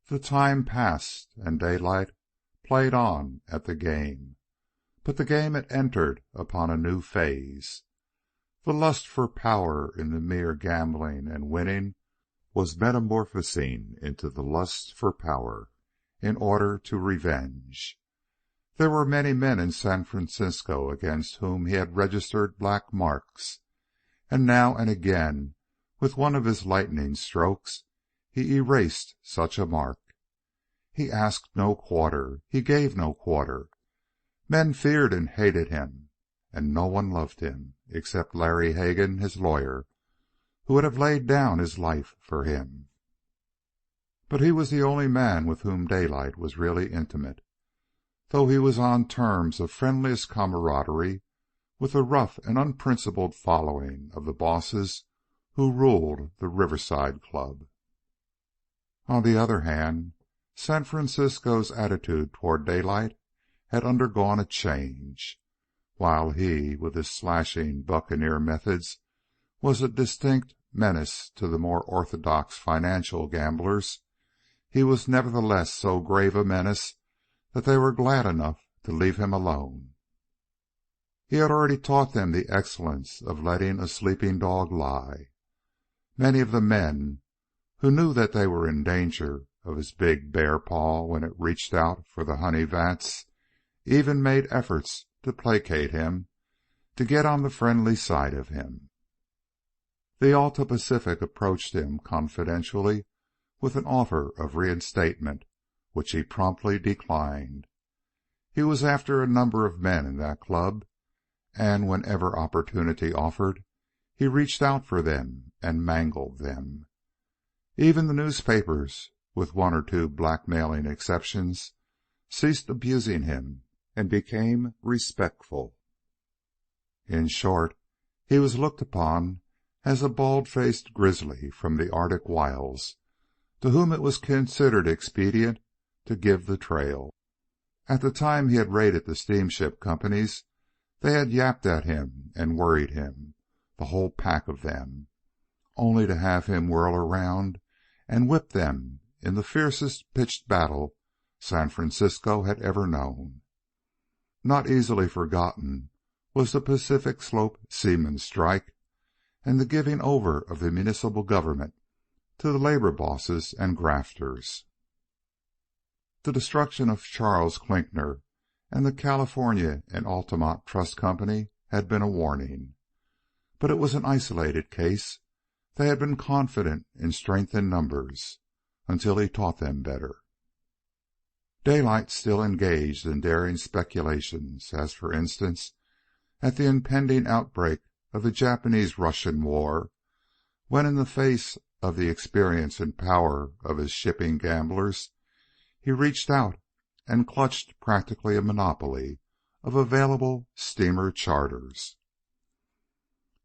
The time passed, and Daylight played on at the game. But the game had entered upon a new phase. The lust for power in the mere gambling and winning was metamorphosing into the lust for power in order to revenge. There were many men in San Francisco against whom he had registered black marks, and now and again, with one of his lightning strokes, he erased such a mark. He asked no quarter. He gave no quarter. Men feared and hated him, and no one loved him, except Larry Hegan, his lawyer, who would have laid down his life for him. But he was the only man with whom Daylight was really intimate, though he was on terms of friendliest camaraderie with the rough and unprincipled following of the bosses who ruled the Riverside Club. On the other hand, San Francisco's attitude toward Daylight had undergone a change. While he, with his slashing buccaneer methods, was a distinct menace to the more orthodox financial gamblers, he was nevertheless so grave a menace that they were glad enough to leave him alone. He had already taught them the excellence of letting a sleeping dog lie. Many of the men, who knew that they were in danger of his big bear paw when it reached out for the honey vats, even made efforts to placate him, to get on the friendly side of him. The Alta Pacific approached him confidentially with an offer of reinstatement, which he promptly declined. He was after a number of men in that club, and whenever opportunity offered, he reached out for them and mangled them. Even the newspapers, with one or two blackmailing exceptions, ceased abusing him and became respectful. In short, he was looked upon as a bald-faced grizzly from the Arctic wilds, to whom it was considered expedient to give the trail. At the time he had raided the steamship companies, they had yapped at him and worried him, the whole pack of them, only to have him whirl around and whip them in the fiercest pitched battle San Francisco had ever known. Not easily forgotten was the Pacific Slope Seamen's strike and the giving over of the municipal government to the labor bosses and grafters. The destruction of Charles Klinkner and the California and Altamont Trust Company had been a warning. But it was an isolated case. They had been confident in strength in numbers until he taught them better. Daylight still engaged in daring speculations, as, for instance, at the impending outbreak of the Japanese-Russian War, when, in the face of the experience and power of his shipping gamblers, he reached out and clutched practically a monopoly of available steamer charters.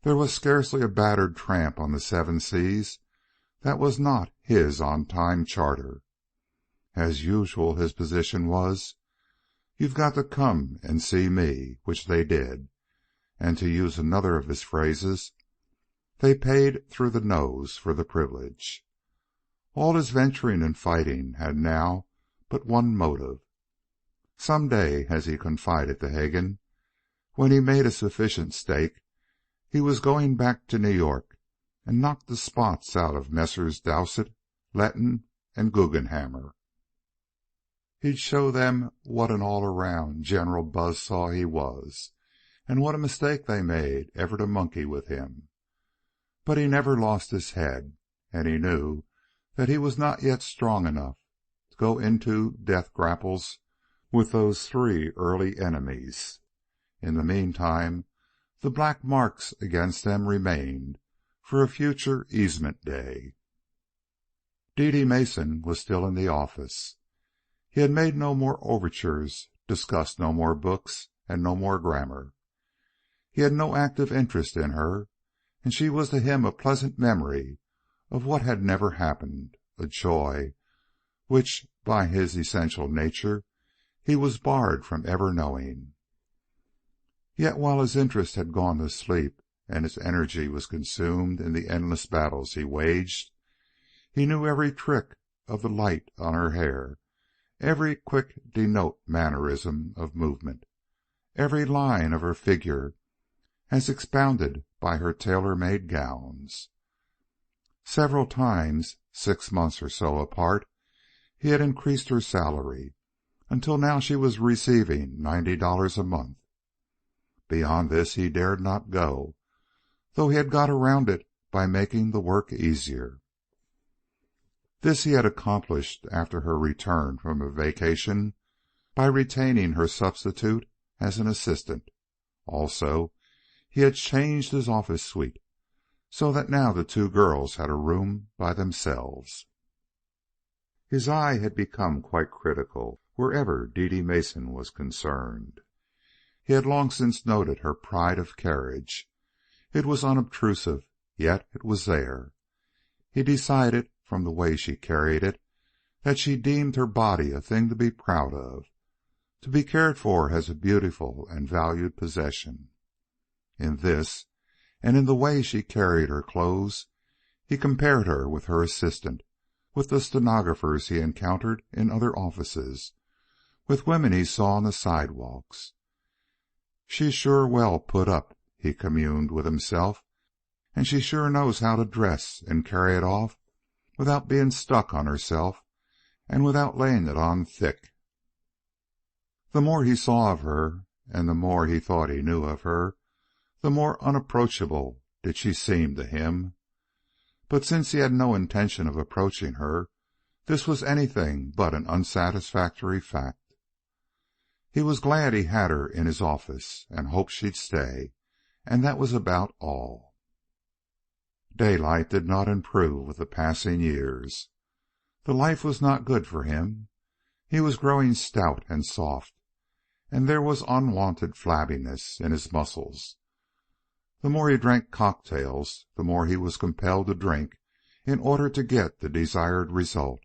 There was scarcely a battered tramp on the seven seas that was not his on-time charter. As usual, his position was, "You've got to come and see me," which they did, and to use another of his phrases, they paid through the nose for the privilege. All his venturing and fighting had now but one motive. Some day, as he confided to Hegan, when he made a sufficient stake, he was going back to New York and knock the spots out of Messrs. Dowsett, Letton, and Guggenhammer. He'd show them what an all-around general buzzsaw he was, and what a mistake they made ever to monkey with him. But he never lost his head, and he knew that he was not yet strong enough to go into death grapples with those three early enemies. In the meantime, the black marks against them remained for a future easement day. Dede Mason was still in the office. He had made no more overtures, discussed no more books, and no more grammar. He had no active interest in her, and she was to him a pleasant memory of what had never happened, a joy which, by his essential nature, he was barred from ever knowing. Yet while his interest had gone to sleep and his energy was consumed in the endless battles he waged, he knew every trick of the light on her hair, every quick denote mannerism of movement, every line of her figure as expounded by her tailor-made gowns. Several times, 6 months or so apart, he had increased her salary, until now she was receiving $90 a month. Beyond this he dared not go, though he had got around it by making the work easier. This he had accomplished after her return from a vacation by retaining her substitute as an assistant. Also, he had changed his office suite, so that now the two girls had a room by themselves. His eye had become quite critical wherever Dede Mason was concerned. He had long since noted her pride of carriage. It was unobtrusive, yet it was there. He decided, from the way she carried it, that she deemed her body a thing to be proud of, to be cared for as a beautiful and valued possession. In this, and in the way she carried her clothes, he compared her with her assistant, with the stenographers he encountered in other offices, with women he saw on the sidewalks. She's sure well put up, he communed with himself, and she sure knows how to dress and carry it off without being stuck on herself and without laying it on thick. The more he saw of her, and the more he thought he knew of her, the more unapproachable did she seem to him. But since he had no intention of approaching her, this was anything but an unsatisfactory fact. He was glad he had her in his office, and hoped she'd stay, and that was about all. Daylight did not improve with the passing years. The life was not good for him. He was growing stout and soft, and there was unwonted flabbiness in his muscles. The more he drank cocktails, the more he was compelled to drink in order to get the desired result.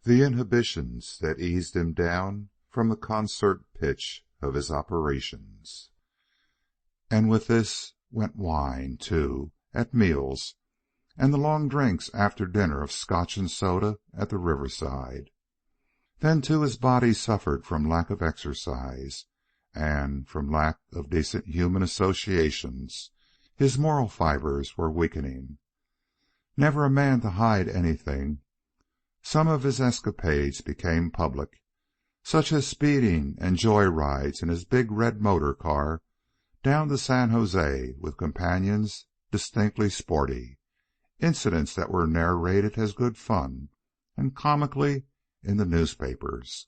The inhibitions that eased him down from the concert pitch of his operations. And with this went wine, too, at meals, and the long drinks after dinner of Scotch and soda at the riverside. Then, too, his body suffered from lack of exercise, and from lack of decent human associations. His moral fibers were weakening. Never a man to hide anything, some of his escapades became public, such as speeding and joy rides in his big red motor car down to San Jose with companions distinctly sporty, incidents that were narrated as good fun and comically in the newspapers.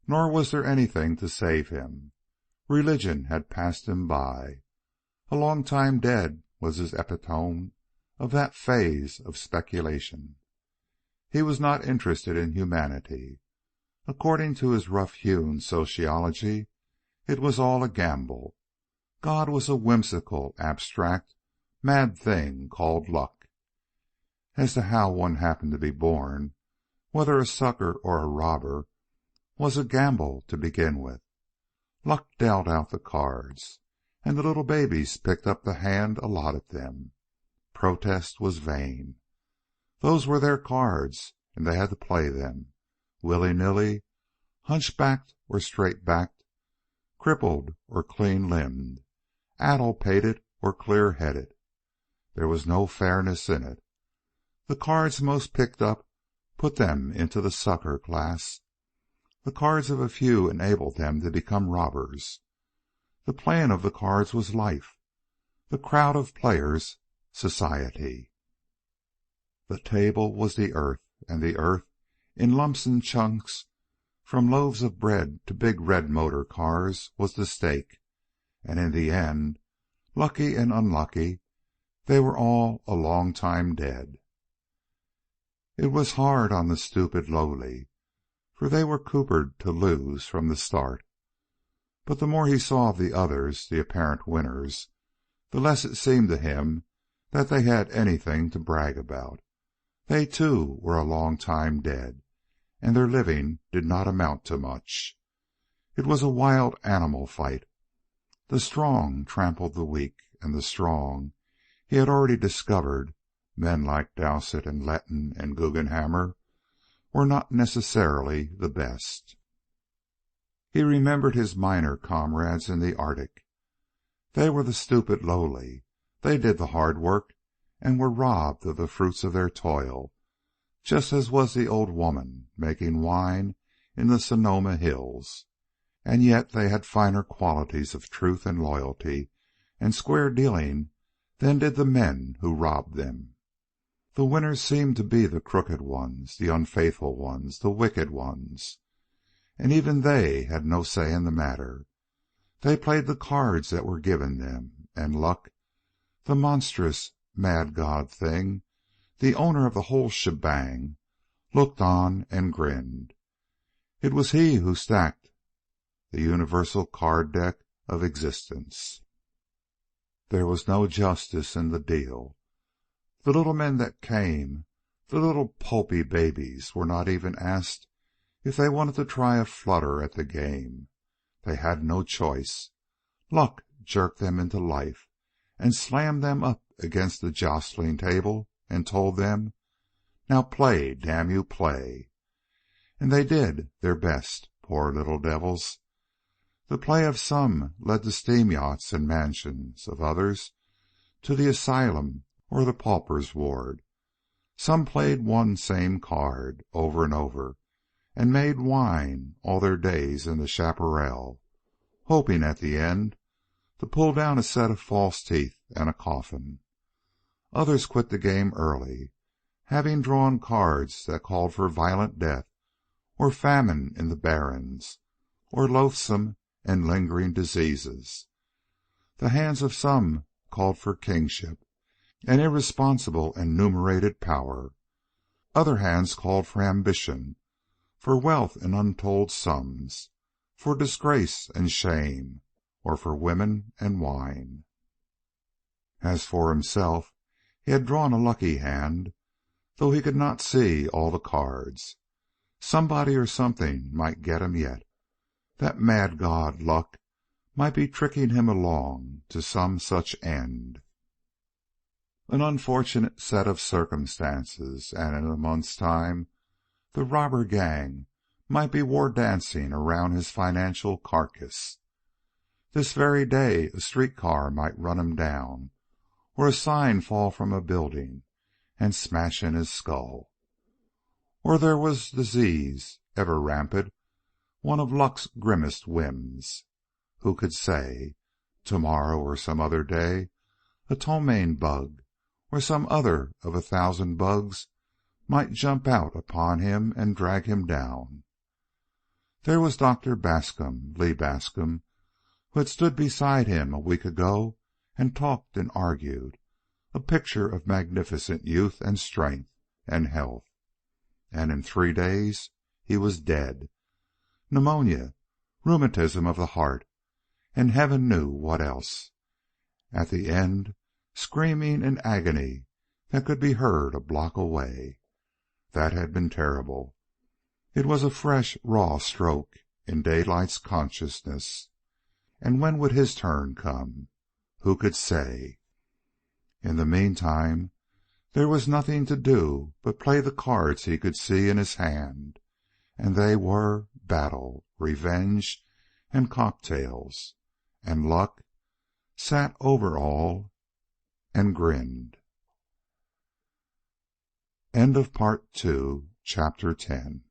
Nor was there anything to save him. Religion had passed him by. A long time dead was his epitome of that phase of speculation. He was not interested in humanity. According to his rough-hewn sociology, it was all a gamble. God was a whimsical, abstract, mad thing called luck. As to how one happened to be born, whether a sucker or a robber, was a gamble to begin with. Luck dealt out the cards, and the little babies picked up the hand allotted them. Protest was vain. Those were their cards, and they had to play them, willy-nilly, hunchbacked or straight-backed, crippled or clean-limbed, addle-pated or clear-headed. There was no fairness in it. The cards most picked up put them into the sucker class. The cards of a few enabled them to become robbers. The playing of the cards was life. The crowd of players, society. The table was the earth, and the earth, in lumps and chunks, from loaves of bread to big red motor cars, was the stake. And in the end, lucky and unlucky, they were all a long time dead. It was hard on the stupid lowly, for they were coopered to lose from the start. But the more he saw of the others, the apparent winners, the less it seemed to him that they had anything to brag about. They, too, were a long time dead, and their living did not amount to much. It was a wild animal fight. The strong trampled the weak, and the strong, he had already discovered, men like Dowsett and Letton and Guggenhammer, were not necessarily the best. He remembered his miner comrades in the Arctic. They were the stupid lowly. They did the hard work and were robbed of the fruits of their toil, just as was the old woman making wine in the Sonoma hills. And yet they had finer qualities of truth and loyalty and square dealing than did the men who robbed them. The winners seemed to be the crooked ones, the unfaithful ones, the wicked ones. And even they had no say in the matter. They played the cards that were given them, and luck, the monstrous, mad god thing, the owner of the whole shebang, looked on and grinned. It was he who stacked the universal card deck of existence. There was no justice in the deal. The little men that came, the little pulpy babies, were not even asked if they wanted to try a flutter at the game. They had no choice. Luck jerked them into life and slammed them up against the jostling table and told them, "Now play, damn you, play." And they did their best, poor little devils. The play of some led to steam yachts and mansions, of others to the asylum or the pauper's ward. Some played one same card over and over, and made wine all their days in the chaparral, hoping at the end to pull down a set of false teeth and a coffin. Others quit the game early, having drawn cards that called for violent death, or famine in the barrens, or loathsome and lingering diseases. The hands of some called for kingship and irresponsible and numerated power. Other hands called for ambition, for wealth in untold sums, for disgrace and shame, or for women and wine. As for himself, he had drawn a lucky hand, though he could not see all the cards. Somebody or something might get him yet. That mad god Luck might be tricking him along to some such end. An unfortunate set of circumstances, and in a month's time the robber gang might be war dancing around his financial carcass. This very day a street car might run him down, or a sign fall from a building and smash in his skull. Or there was disease, ever rampant, one of Luck's grimmest whims. Who could say? Tomorrow or some other day, a ptomaine bug, or some other of 1,000 bugs, might jump out upon him and drag him down. There was Dr. Bascom, Lee Bascom, who had stood beside him a week ago and talked and argued, a picture of magnificent youth and strength and health. And in 3 days he was dead. Pneumonia, rheumatism of the heart, and heaven knew what else. At the end, screaming in agony that could be heard a block away. That had been terrible. It was a fresh, raw stroke in Daylight's consciousness. And when would his turn come? Who could say? In the meantime, there was nothing to do but play the cards he could see in his hand, and they were battle, revenge, and cocktails. And Luck sat over all and grinned. End of Part 2, Chapter 10.